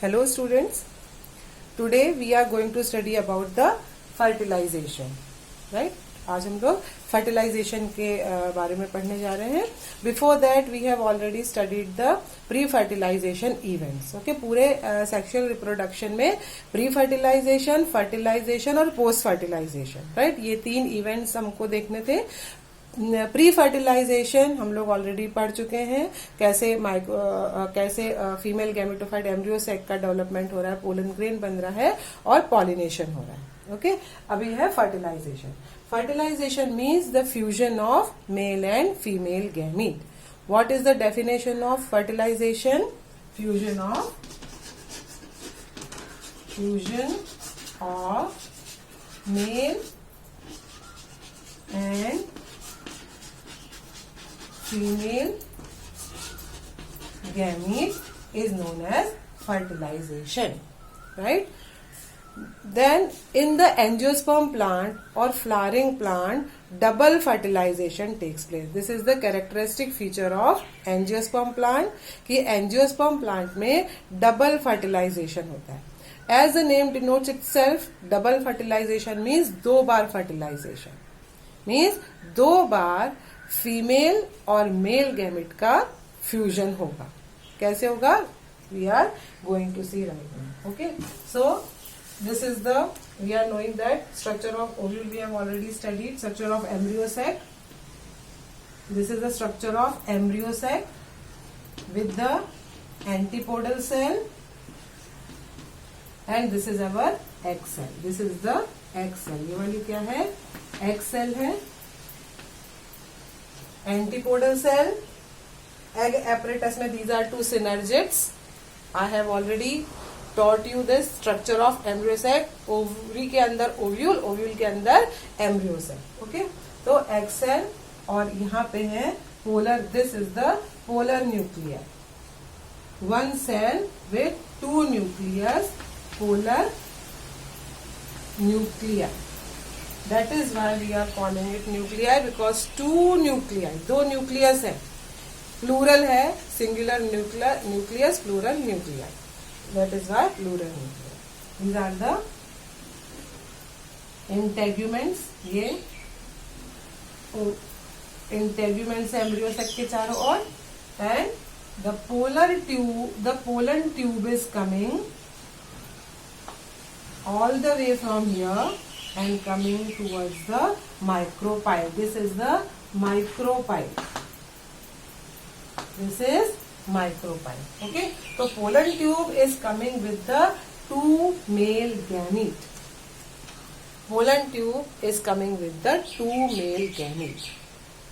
Hello students, today we are going to study about the fertilization, right? आज हम लोग fertilisation के बारे में पढ़ने जा रहे हैं. Before that we have already studied the pre fertilization events. Okay, पूरे सेक्सुअल रिप्रोडक्शन में प्री फर्टिलाइजेशन, फर्टिलाइजेशन और पोस्ट फर्टिलाइजेशन, राइट? ये 3 इवेंट्स हमको देखने थे. प्री फर्टिलाइजेशन हम लोग ऑलरेडी पढ़ चुके हैं, कैसे फीमेल गैमेटोफाइट एम्ब्रियो सेक का डेवलपमेंट हो रहा है, पोलन ग्रेन बन रहा है और पॉलिनेशन हो रहा है. ओके, अभी है fertilization. Fertilization means the fusion of male and female gamete. What is the definition of fertilization? Fusion of male and female gamete is known as fertilization, right? Then in the angiosperm plant or flowering plant, double fertilization takes place. This is the characteristic feature of angiosperm plant कि angiosperm plant में double fertilization होता है. As the name denotes itself, double fertilization means 2 बार fertilization means 2 बार female और male gamete का fusion होगा. कैसे होगा? We are going to see right now. Okay, so this is the we are knowing that structure of ovule we have already studied. Structure of embryo sac. This is the structure of embryo sac with the antipodal cell and this is our egg cell. This is the egg cell. ये वाली क्या है? Egg cell है. Antipodal cell, egg apparatus में these are 2 synergids. I have already taught you this structure of embryo sac. Ovary के अंदर ovule, ovule के अंदर एम्ब्रियो सेल. ओके, तो एग सेल और यहाँ पे है polar. This is the polar nuclear. 1 cell with 2 nucleus, polar nuclei. That is why we are calling it nuclei, because 2 nuclei, 2 nucleus है. प्लूरल है, singular nucleus, plural nuclei. That is why plural nuclei. These are the integuments. ये integuments है embryo sac के चारों ओर. And the pollen tube is coming all the way from here and coming towards the micropyle. This is the micropyle. This is micropyle. Okay, so pollen tube is coming with the 2 male gamete. Pollen tube is coming with the 2 male gamete.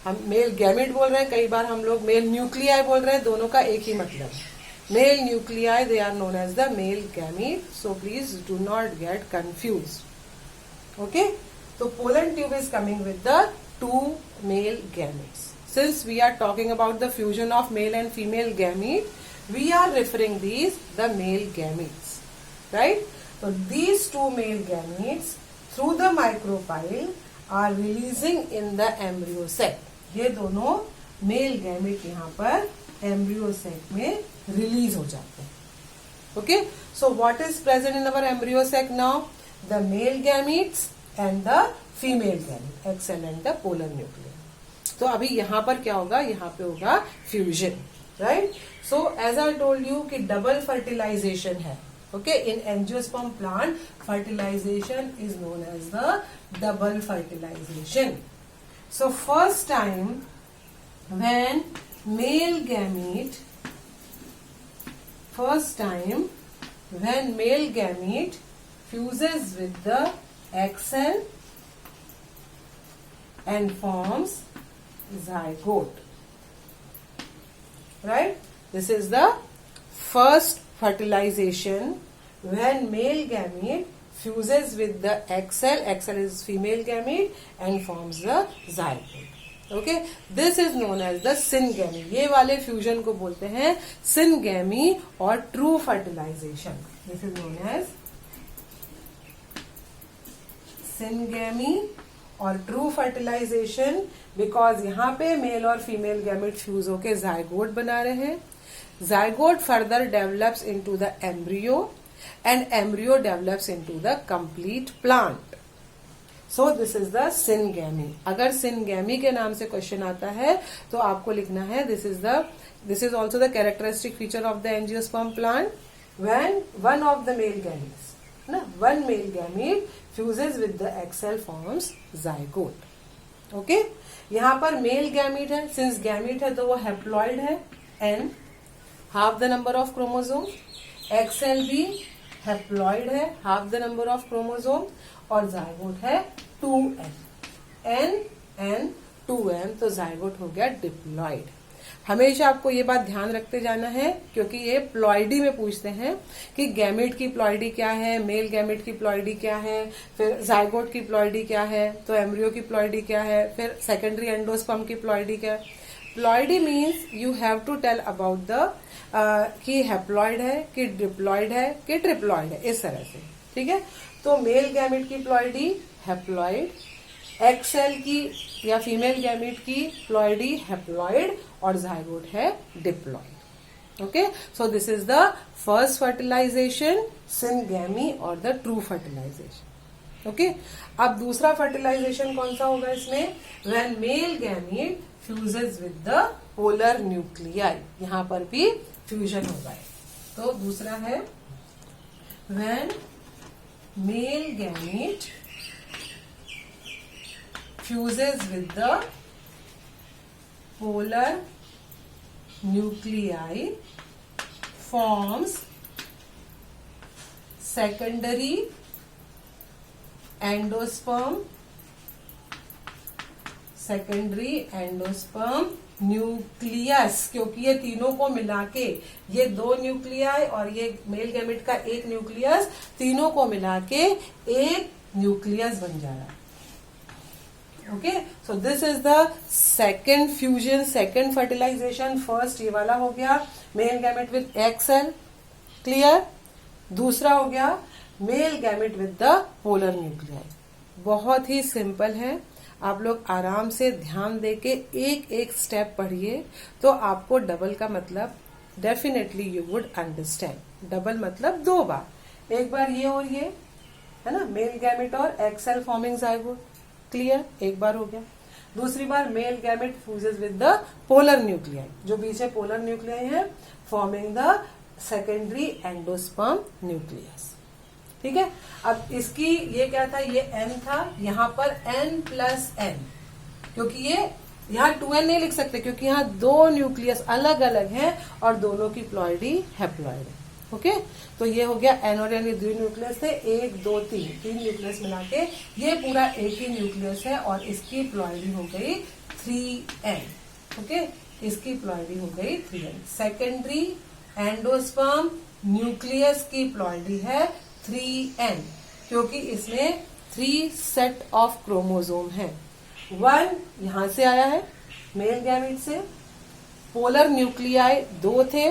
हम male gamete बोल रहे हैं, कई बार हम लोग mail nuclei बोल रहे हैं. दोनों का एक ही मतलब है. Male nuclei, they are known as the male gamete. So please do not get confused. Okay, so pollen tube is coming with the 2 male gametes. Since we are talking about the fusion of male and female gamete, we are referring these the male gametes, right? So these 2 male gametes through the micropyle are releasing in the embryo sac. ये दोनों male gamete यहाँ पर embryo sac में release हो जाते हैं. Okay, so what is present in our embryo sac now? The male gametes and the female gamete, egg cell and the polar nuclear. तो अभी यहाँ पर क्या होगा? यहाँ पे होगा fusion, right? So as I told you कि डबल फर्टिलाइजेशन है. Okay, in angiosperm plant fertilization is known as the double fertilization. So first time when male gamete fuses with the egg cell and forms zygote, right? This is the first fertilization when male gamete fuses with the egg cell is female gamete and forms the zygote. Okay, this is known as the syngamy. ये वाले fusion को बोलते हैं syngamy और true fertilization. This is known as syngamy और true fertilization, because यहाँ पे male और फीमेल गैमेट फ्यूज होके जायगोट बना रहे हैं. zygote further develops into the embryo and embryo develops into the complete plant. So this is the syngamy. अगर syngamy के नाम से क्वेश्चन आता है तो आपको लिखना है this is also the characteristic feature of the angiosperm plant when one of the male gametes, one male gamete fuses with the egg cell forms zygote. Okay? यहाँ पर मेल गैमीट है, सिंस गैमीट है तो वो haploid है n, half the number of chromosome. Egg cell भी haploid है, half the number of chromosome, और जाइगोट है 2n. n 2n, तो जाइगोट हो गया डिप्लॉइड. हमेशा आपको ये बात ध्यान रखते जाना है क्योंकि ये प्लॉइडी में पूछते हैं कि गैमेट की प्लॉइडी क्या है, मेल गैमेट की प्लॉइडी क्या है, फिर जाइगोट की प्लॉइडी क्या है, तो एम्ब्रियो की प्लॉइडी क्या है, फिर सेकेंडरी एंडोस्पर्म की प्लॉइडी क्या है. Ploidy means you have to tell about the कि हैप्लॉइड है कि डिप्लॉइड है कि ट्रिप्लॉइड है, इस तरह से. ठीक है. तो मेल गैमेट की प्लॉइडी हैप्लॉइड, एक्सेल की या फीमेल गैमेट की प्लॉइडी हैप्लॉइड, और जाइगोट है diploid. Okay. So this is the first fertilization, syngamy और द ट्रू फर्टिलाइजेशन. ओके. अब दूसरा फर्टिलाइजेशन कौन सा होगा इसमें? When male gamete fuses with the polar nuclei. यहां पर भी फ्यूजन होगा. तो दूसरा है when male gamete fuses with the polar nuclei forms secondary endosperm nucleus. क्योंकि ये तीनों को मिला के, ये दो न्यूक्लियाई और ये मेल गैमेट का एक न्यूक्लियस, तीनों को मिला के एक न्यूक्लियस बन जा रहा है. Okay. So this is the second fusion, second fertilization. First ये वाला हो गया male gamete with egg cell. Clear. दूसरा हो गया male gamete with the polar nuclei. बहुत ही सिंपल है. आप लोग आराम से ध्यान देके एक एक स्टेप पढ़िए तो आपको डबल का मतलब definitely you would understand. Double मतलब दो बार, एक बार ये और ये है ना, मेल गैमेट और egg cell forming zygote. Clear. एक बार हो गया. दूसरी बार male gamete fuses with the polar nuclei, जो बीच में पोलर न्यूक्लियाई है, forming the secondary endosperm nucleus. ठीक है. अब इसकी ये क्या था, ये n था, यहां पर n+n, क्योंकि ये यहाँ 2n नहीं लिख सकते क्योंकि यहाँ दो न्यूक्लियस अलग अलग हैं और दोनों की प्लॉइडी हैप्लॉइड है. ओके. तो ये हो गया n और n, ये दो न्यूक्लियस थे, 1 2 3, 3 न्यूक्लियस मिला के ये पूरा एक ही न्यूक्लियस है और इसकी प्लॉइडी हो गई 3n. ओके. इसकी प्लॉइडी हो गई 3n. सेकेंडरी एंडोस्पर्म न्यूक्लियस की प्लॉइडी है 3n क्योंकि इसमें 3 सेट ऑफ क्रोमोसोम है. 1 यहां से आया है मेल गैमेट से, पोलर न्यूक्लियाई 2 थे,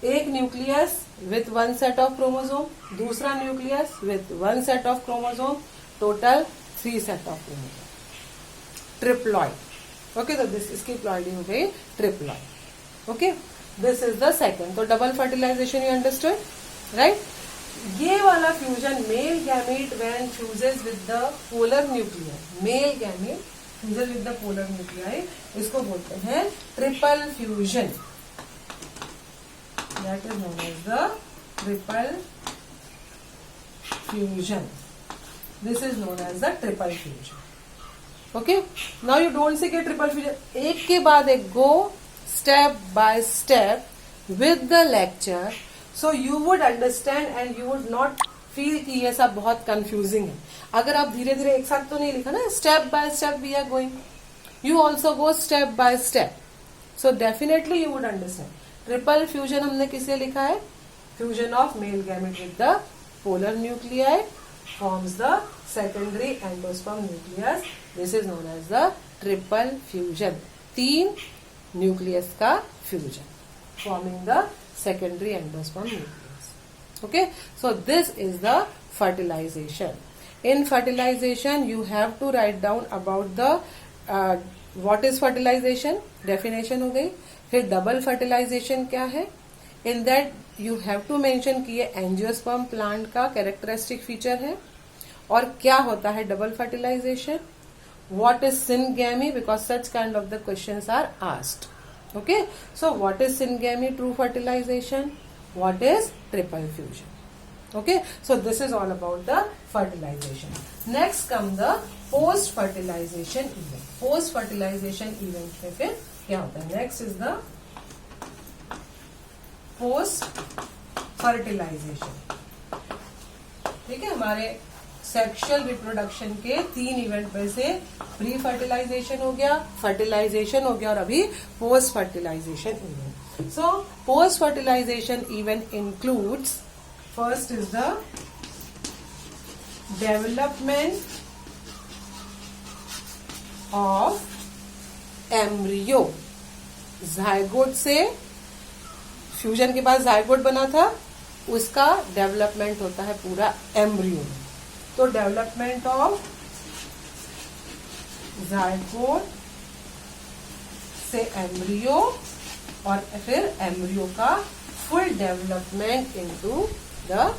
एक nucleus with 1 set of chromosome, दूसरा nucleus with 1 set of chromosome, total 3 set of chromosome. Triploid. Okay. तो दिस इसकी प्लॉइडी हो गई triploid. Okay. This is the second. तो double fertilization you understood, right. ये वाला fusion male gamete when fuses with the polar nuclei, male gamete fuses with the polar nuclei, इसको बोलते हैं triple fusion. That is known as the triple fusion. This is known as the triple fusion. Okay. Now you don't say triple fusion. एक के बाद एक go step by step with the lecture. So you would understand and you would not feel कि ये सब बहुत confusing है. अगर आप धीरे धीरे एक साथ तो नहीं लिखा ना, step by step we are going. You also go step by step. So definitely you would understand. Triple fusion हमने किसे लिखा है? Fusion of male gamete with the polar nuclei forms the secondary endosperm nucleus. This is known as the triple fusion. 3 nucleus का fusion forming the secondary endosperm nucleus. Okay. So this is the fertilization. In fertilization you have to write down about the what is fertilization, definition हो गई. फिर double fertilization क्या है, in that you have to mention कि ये angiosperm plant का characteristic feature है, और क्या होता है double fertilization, what is syngamy, because such kind of the questions are asked. Okay, so what is syngamy, true fertilization, what is triple fusion. Okay, so this is all about the fertilization. Next come the post fertilization event. Post fertilization event में फिर क्या होता है? Next is the post fertilization. ठीक है, हमारे sexual reproduction के 3 event में से प्री फर्टिलाइजेशन हो गया, फर्टिलाइजेशन हो गया, और अभी post fertilization event. So post fertilization event includes, first is the development of embryo. Zygote से फ्यूजन के बाद जायगोट बना था, उसका डेवलपमेंट होता है पूरा एम्ब्रियो में. तो डेवलपमेंट ऑफ जायगोट से एम्ब्रियो, और फिर एम्ब्रियो का full development into the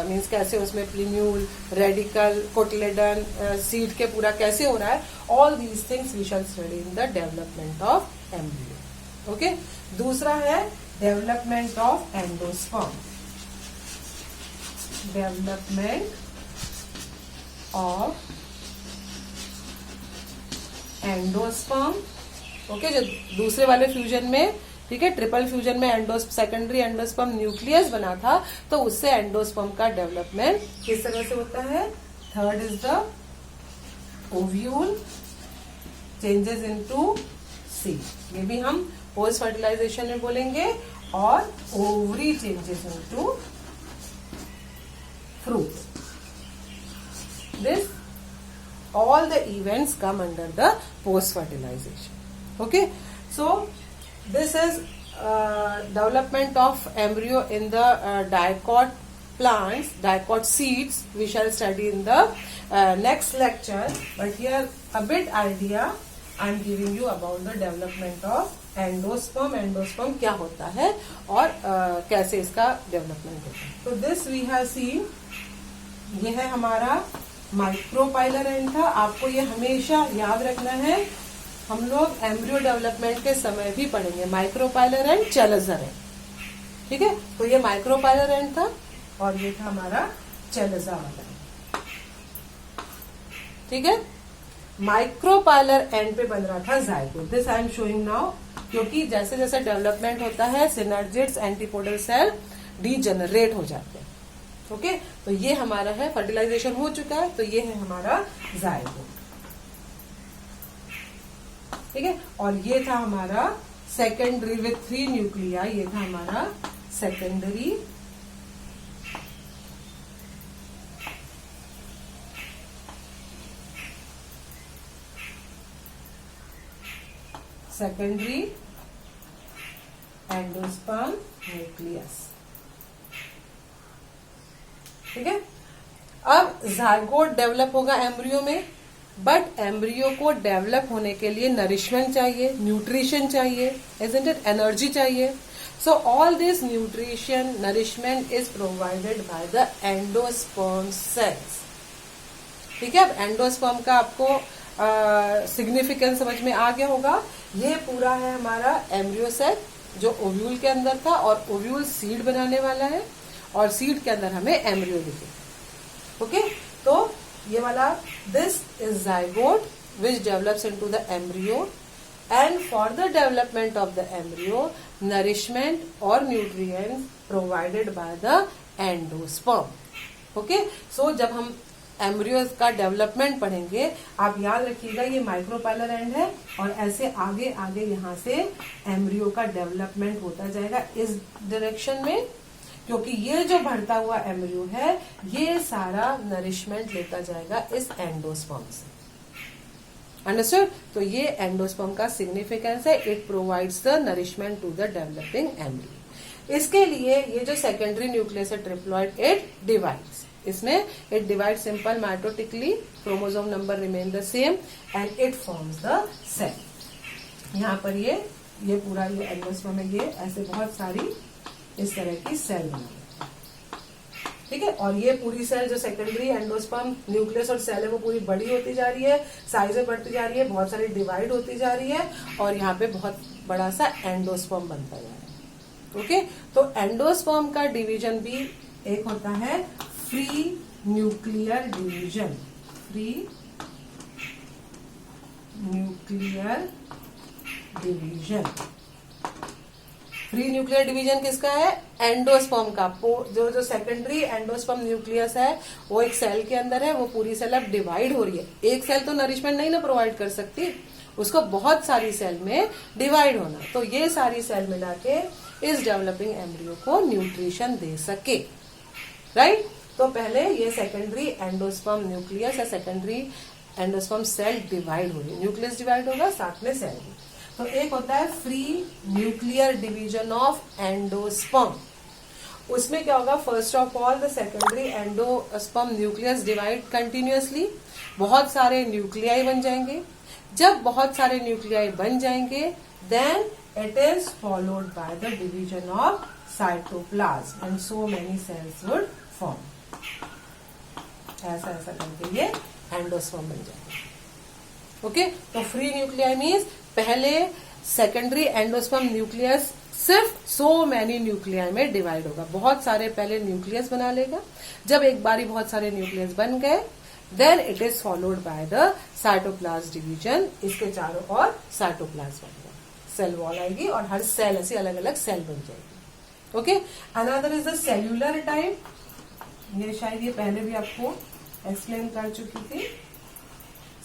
means कैसे उसमें प्लिन्यूल, रेडिकल, कोटिलेडन, सीड के पूरा कैसे हो रहा है. All these things we shall study in the development of embryo. Okay, दूसरा है development of endosperm. Development of endosperm. Okay, जो दूसरे वाले फ्यूजन में, ठीक है, ट्रिपल फ्यूजन में सेकेंडरी एंडोस्पर्म न्यूक्लियस बना था, तो उससे एंडोस्पर्म का डेवलपमेंट किस तरह से होता है. Third is the ovule changes into seed. ये भी हम पोस्ट फर्टिलाइजेशन में बोलेंगे. और ovary changes into fruit. This all the events come under the post fertilization. Okay, so this is development of embryo in the dicot plants, dicot seeds. We shall study in the next lecture, but here a bit idea I am giving you about the development of endosperm. Endosperm क्या होता है और कैसे इसका development होता है. तो this we have seen, ये है हमारा माइक्रोपाइलर एंड था. आपको ये हमेशा याद रखना है, हम लोग एम्ब्रियो डेवलपमेंट के समय भी पढ़ेंगे माइक्रोपाइलर एंड चेलेजर एंड. ठीक है, तो ये माइक्रोपाइलर एंड था और ये था हमारा चेलेजा वाला एंड. ठीक है, माइक्रोपाइलर एंड पे बन रहा था zygote. This I am showing now, क्योंकि जैसे जैसे डेवलपमेंट होता है सिनर्जिड्स एंटीपोडल सेल डीजेनरेट हो जाते हैं. ओके, तो ये हमारा है, फर्टिलाइजेशन हो चुका है, तो ये है हमारा जाइगोट. ठीक है, और ये था हमारा सेकेंडरी विथ 3 न्यूक्लिया. ये था हमारा सेकेंडरी एंडोस्पर्म न्यूक्लियस. ठीक है, अब जाइगोट डेवलप होगा एम्ब्रियो में, बट एम्ब्रियो को डेवलप होने के लिए नरिशमेंट चाहिए, न्यूट्रिशन चाहिए, इजंट इट, एनर्जी चाहिए. So all this nutrition nourishment is provided by the endosperm sales. ठीक है, अब एंडोस्पर्म का आपको सिग्निफिकेंस समझ में आ गया होगा. ये पूरा है हमारा एम्ब्रियो सेल जो ओव्यूल के अंदर था, और ओव्यूल सीड बनाने वाला है, और सीड के अंदर हमें एम्ब्रियो दिखे. ओके, तो ये वाला this is zygote which develops into the embryo, and for the development of the embryo nourishment और nutrients provided by the endosperm. Okay, so जब हम एम्ब्रियो का डेवलपमेंट पढ़ेंगे, आप याद रखिएगा ये माइक्रोपाइलर एंड है, और ऐसे आगे आगे यहाँ से एम्ब्रियो का डेवलपमेंट होता जाएगा इस डायरेक्शन में, क्योंकि ये जो बढ़ता हुआ एम्ब्रियो है ये सारा नरिशमेंट लेता जाएगा इस एंडोस्पर्म से. अंडरस्टूड? तो ये एंडोस्पर्म का सिग्निफिकेंस है, it provides the nourishment to the developing embryo. इसके लिए ये जो सेकेंडरी न्यूक्लियस है ट्रिप्लॉइड, इट डिवाइड्स. इसमें it divide simple mitotically, chromosome number remain the same, and it forms the cell. यहाँ पर ये पूरा ये एंडोस्पर्म में ये ऐसे बहुत सारी इस तरह की सेल बना लेते हैं। ठीक है, और ये पूरी सेल जो सेकेंडरी एंडोस्पर्म न्यूक्लियस और सेल है वो पूरी बड़ी होती जा रही है, साइज में बढ़ती जा रही है, बहुत सारी डिवाइड होती जा रही है और यहाँ पे बहुत बड़ा सा एंडोस्पर्म बनता जा रहा है। ओके, तो एंडोस्पर्म का डिवीजन भी एक होता है free nuclear division. Free nuclear division. Free nuclear division किसका है? एंडोस्पर्म का। जो सेकेंडरी एंडोस्पर्म न्यूक्लियस है वो एक सेल के अंदर है, वो पूरी सेल अब डिवाइड हो रही है। एक सेल तो नरिशमेंट नहीं ना प्रोवाइड कर सकती, उसको बहुत सारी सेल में डिवाइड होना। तो ये सारी सेल मिला के इस डेवलपिंग एम्ब्रियो को न्यूट्रिशन दे सके, राइट। तो पहले ये सेकेंडरी एंडोस्पर्म न्यूक्लियस या सेकेंडरी एंडोस्पर्म सेल डिवाइड हो रही है, न्यूक्लियस डिवाइड होगा साथ में सेल भी। तो एक होता है free nuclear division of endosperm. उसमें क्या होगा? First of all the secondary endosperm nucleus divide continuously, बहुत सारे न्यूक्लियाई बन जाएंगे। जब बहुत सारे न्यूक्लियाई बन जाएंगे then it is followed by the division of cytoplasm and so many cells would form. ऐसा ऐसा करके ये एंडोस्पर्म बन जाएगा। ओके, तो फ्री न्यूक्लियाई मीन्स पहले सेकेंडरी एंडोस्पर्म न्यूक्लियस सिर्फ सो मैनी न्यूक्लियाई में डिवाइड होगा, बहुत सारे पहले न्यूक्लियस बना लेगा। जब एक बारी बहुत सारे न्यूक्लियस बन गए then it is followed by the cytoplasm division. इसके चारों ओर साइटोप्लाज्म बनेगा, सेल वॉल आएगी और हर सेल ऐसी अलग अलग सेल बन जाएगी। Okay, another is the cellular type. ये शायद ये पहले भी आपको एक्सप्लेन कर चुकी थी।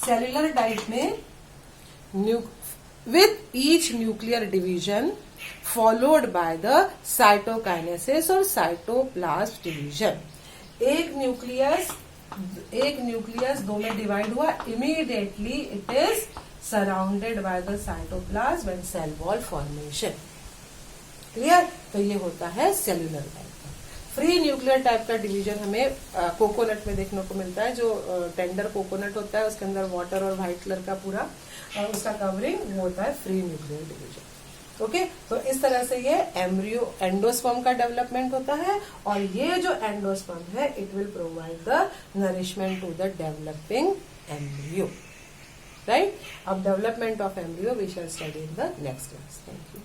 सेल्यूलर टाइप में with each nuclear division followed by the cytokinesis और cytoplasm division। एक न्यूक्लियस दो में डिवाइड हुआ, immediately it is surrounded by the cytoplasm and cell wall formation। Clear? तो ये होता है सेल्यूलर टाइप का। फ्री न्यूक्लियर टाइप का डिवीजन हमें कोकोनट में देखने को मिलता है। जो टेंडर कोकोनट होता है उसके अंदर वाटर और व्हाइट कलर का पूरा उसका कवरिंग वो होता है फ्री न्यूक्लियर डिवीजन। ओके, तो इस तरह से ये एम्ब्रियो एंडोस्पर्म का डेवलपमेंट होता है और ये जो एंडोस्पर्म है it will provide the nourishment to the developing embryo, right. अब development of embryo we shall study in the next class. Thank you.